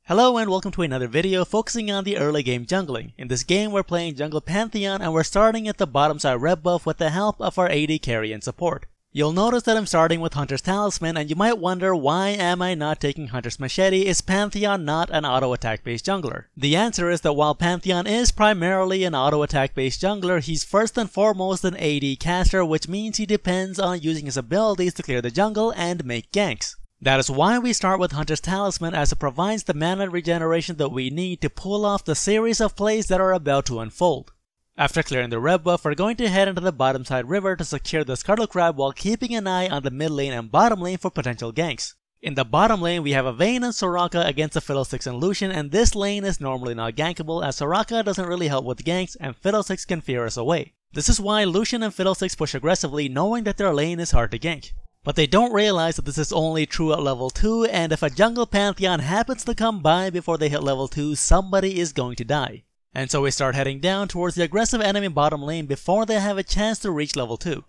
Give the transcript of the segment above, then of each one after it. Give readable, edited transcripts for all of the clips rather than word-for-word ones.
Hello and welcome to another video focusing on the early game jungling. In this game we're playing jungle Pantheon and we're starting at the bottom side red buff with the help of our AD carry and support. You'll notice that I'm starting with Hunter's Talisman and you might wonder why am I not taking Hunter's Machete, is Pantheon not an auto attack based jungler? The answer is that while Pantheon is primarily an auto attack based jungler, he's first and foremost an AD caster, which means he depends on using his abilities to clear the jungle and make ganks. That is why we start with Hunter's Talisman, as it provides the mana regeneration that we need to pull off the series of plays that are about to unfold. After clearing the red buff, we're going to head into the bottom side river to secure the Scarlet Crab while keeping an eye on the mid lane and bottom lane for potential ganks. In the bottom lane, we have a Vayne and Soraka against the Fiddlesticks and Lucian, and this lane is normally not gankable as Soraka doesn't really help with ganks and Fiddlesticks can fear us away. This is why Lucian and Fiddlesticks push aggressively, knowing that their lane is hard to gank. But they don't realize that this is only true at level 2, and if a jungle Pantheon happens to come by before they hit level 2, somebody is going to die. And so we start heading down towards the aggressive enemy bottom lane before they have a chance to reach level 2.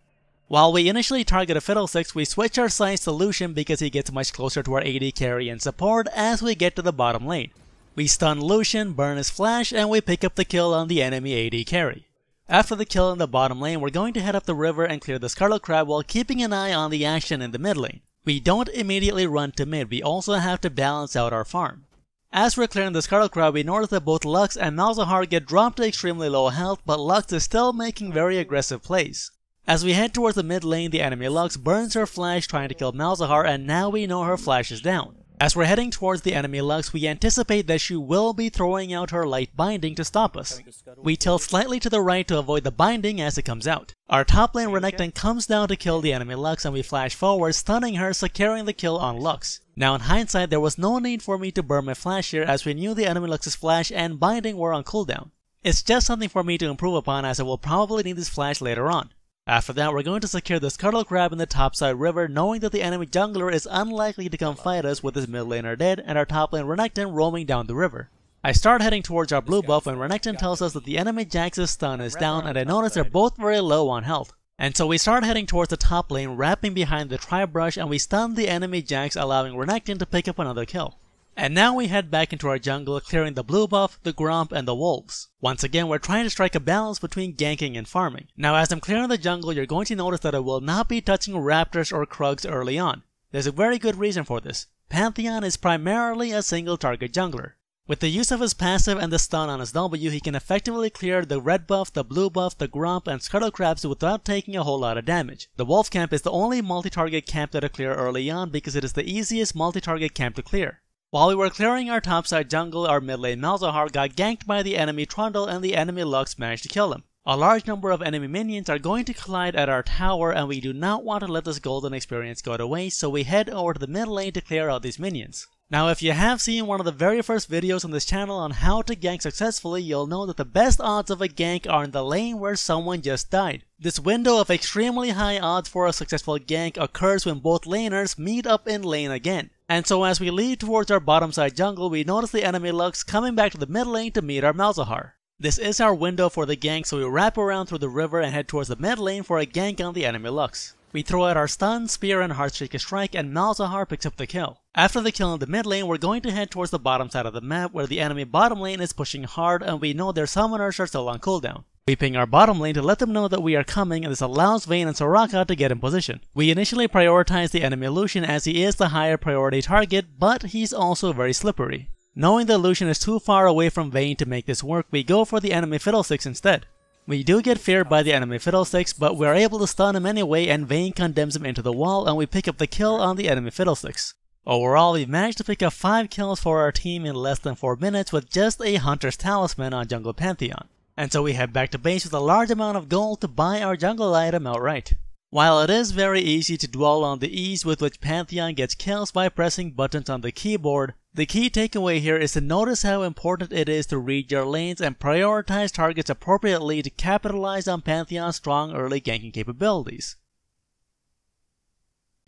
While we initially target a Fiddlesticks, we switch our sights to Lucian because he gets much closer to our AD carry and support as we get to the bottom lane. We stun Lucian, burn his flash, and we pick up the kill on the enemy AD carry. After the kill in the bottom lane, we're going to head up the river and clear the Scarlet Crab while keeping an eye on the action in the mid lane. We don't immediately run to mid, we also have to balance out our farm. As we're clearing the Scarlet Crab, we notice that both Lux and Malzahar get dropped to extremely low health, but Lux is still making very aggressive plays. As we head towards the mid lane, the enemy Lux burns her flash trying to kill Malzahar, and now we know her flash is down. As we're heading towards the enemy Lux, we anticipate that she will be throwing out her light binding to stop us. We tilt slightly to the right to avoid the binding as it comes out. Our top lane Renekton comes down to kill the enemy Lux and we flash forward, stunning her, securing the kill on Lux. Now in hindsight, there was no need for me to burn my flash here as we knew the enemy Lux's flash and binding were on cooldown. It's just something for me to improve upon as I will probably need this flash later on. After that, we're going to secure the Scarlet Crab in the topside river, knowing that the enemy jungler is unlikely to come fight us with his mid laner dead and our top lane Renekton roaming down the river. I start heading towards our blue buff when Renekton tells us that the enemy Jax's stun is down, and I notice they're both very low on health. And so we start heading towards the top lane, wrapping behind the tri-brush, and we stun the enemy Jax, allowing Renekton to pick up another kill. And now we head back into our jungle, clearing the blue buff, the Gromp, and the wolves. Once again, we're trying to strike a balance between ganking and farming. Now as I'm clearing the jungle, you're going to notice that I will not be touching Raptors or Krugs early on. There's a very good reason for this. Pantheon is primarily a single target jungler. With the use of his passive and the stun on his W, he can effectively clear the red buff, the blue buff, the Gromp, and Scarlet Crabs without taking a whole lot of damage. The Wolf camp is the only multi-target camp that I clear early on because it is the easiest multi-target camp to clear. While we were clearing our topside jungle, our mid lane Malzahar got ganked by the enemy Trundle and the enemy Lux managed to kill him. A large number of enemy minions are going to collide at our tower and we do not want to let this golden experience go to waste, so we head over to the mid lane to clear out these minions. Now if you have seen one of the very first videos on this channel on how to gank successfully, you'll know that the best odds of a gank are in the lane where someone just died. This window of extremely high odds for a successful gank occurs when both laners meet up in lane again. And so as we lead towards our bottom side jungle, we notice the enemy Lux coming back to the mid lane to meet our Malzahar. This is our window for the gank, so we wrap around through the river and head towards the mid lane for a gank on the enemy Lux. We throw out our stun, spear, and Heartstreaker strike, and Malzahar picks up the kill. After the kill in the mid lane, we're going to head towards the bottom side of the map where the enemy bottom lane is pushing hard and we know their summoners are still on cooldown. We ping our bottom lane to let them know that we are coming, and this allows Vayne and Soraka to get in position. We initially prioritize the enemy Lucian as he is the higher priority target, but he's also very slippery. Knowing that Lucian is too far away from Vayne to make this work, we go for the enemy Fiddlesticks instead. We do get feared by the enemy Fiddlesticks, but we're able to stun him anyway and Vayne condemns him into the wall and we pick up the kill on the enemy Fiddlesticks. Overall, we've managed to pick up 5 kills for our team in less than 4 minutes with just a Hunter's Talisman on jungle Pantheon. And so we head back to base with a large amount of gold to buy our jungle item outright. While it is very easy to dwell on the ease with which Pantheon gets kills by pressing buttons on the keyboard, the key takeaway here is to notice how important it is to read your lanes and prioritize targets appropriately to capitalize on Pantheon's strong early ganking capabilities.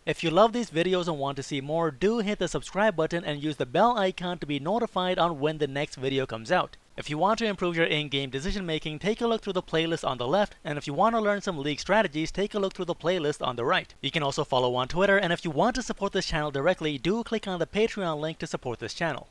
If you love these videos and want to see more, do hit the subscribe button and use the bell icon to be notified on when the next video comes out. If you want to improve your in-game decision making, take a look through the playlist on the left, and if you want to learn some league strategies, take a look through the playlist on the right. You can also follow on Twitter, and if you want to support this channel directly, do click on the Patreon link to support this channel.